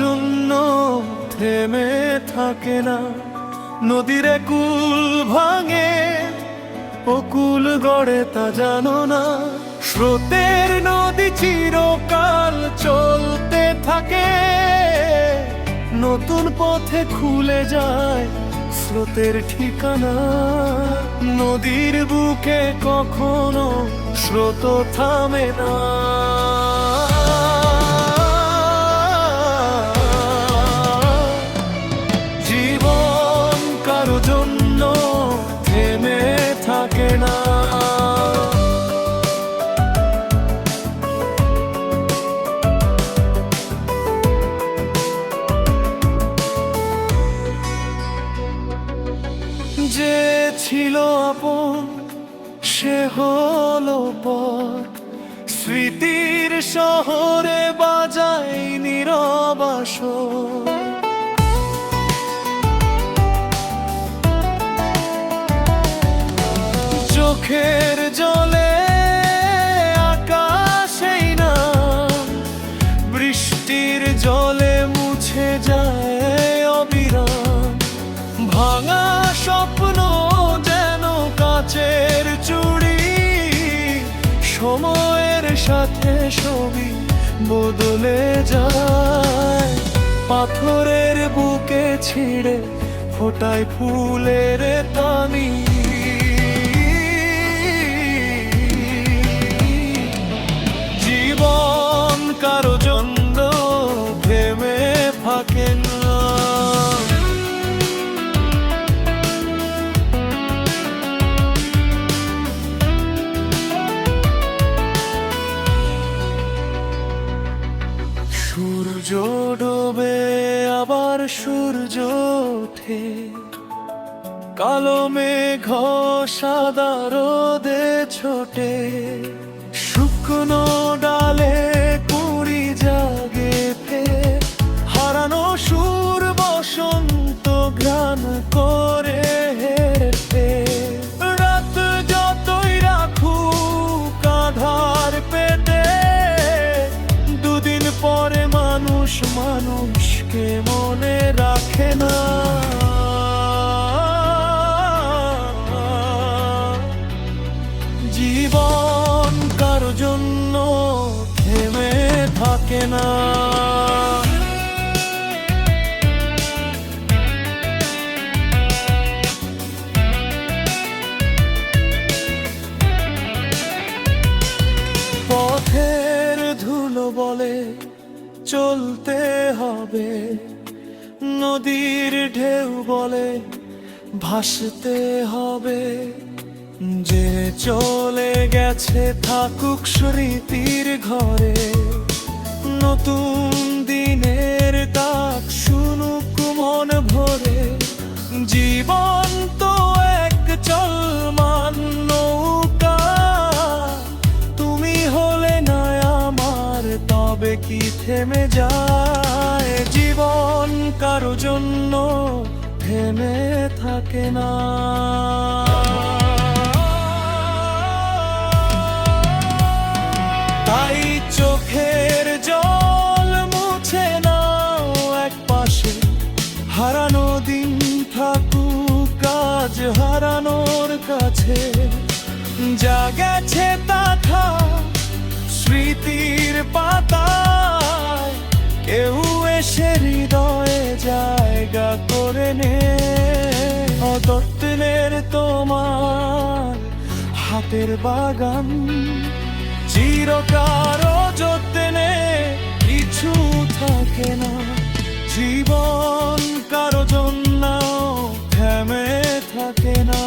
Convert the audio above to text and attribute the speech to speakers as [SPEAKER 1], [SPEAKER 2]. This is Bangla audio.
[SPEAKER 1] জন্য থেমে থাকে না। নদীর কুল ভাঙে ও কুল গড়ে তা জানো না। স্রোতের নদী চিরকাল চলতে থাকে, নতুন পথে খুলে যায় স্রোতের ঠিকানা। নদীর বুকে কখনো স্রোত থামে না। জীবন কারো জন্য থেমে থাকে না। যে ছিল আপন সে হলো পর, স্মৃতির শহরে বাজায় নীরব আসর। চোখের জলে আকাশেই না, বৃষ্টির জলে মুছে যায় অবিরাম। ভাঙা স্বপ্ন যেন কাচের চুড়ি, সময়ের সাথে ছবি বদলে যায়। পাথরের বুকে ছিঁড়ে ফোটায় ফুলের তানি। জীবন কারো জন্য থেমে থাকে না। সূর্য ডোবে আবার সূর্য ওঠে, কালো মেঘ সাদা রোদে ছোটে। শুকনো ডালে কুড়ি জাগে ফের, হারানো সুর বসন্ত ঘ্রাণ করে হেঁটে। রাত যতই রাখুক আধার পেটে, দুদিন পরে মানুষ মানুষকে মনে রাখে না। জীবন কারো জন্য থেমে থাকে না। পথের ধুলো বলে চলতে হবে, নদীর ঢেউ বলে ভাসতে হবে। যে চলে গেছে থাকুক স্মৃতির ঘরে, নতুন দিনের ডাক শুনুক মন ভরে। জীবন তো এক চলমান নৌকা, তুমি হলে না আমার তবে কি থেমে যায়। জীবন কারো জন্য থেমে থাকে না। তাই চোখের জল মুছে নাও এক পাশে, হারানো দিন থাকুক কাজ হারানোর কাছে। যা গেছে তা থাক স্মৃতির পাতায়, কেউ এসে হৃদয়ে জায়গা করে নে। অতত্বের তোমার হাতের বাগান, চিরকাল যত্নে কিছু থাকে না। জীবন কারো জন্য থেমে থাকে না।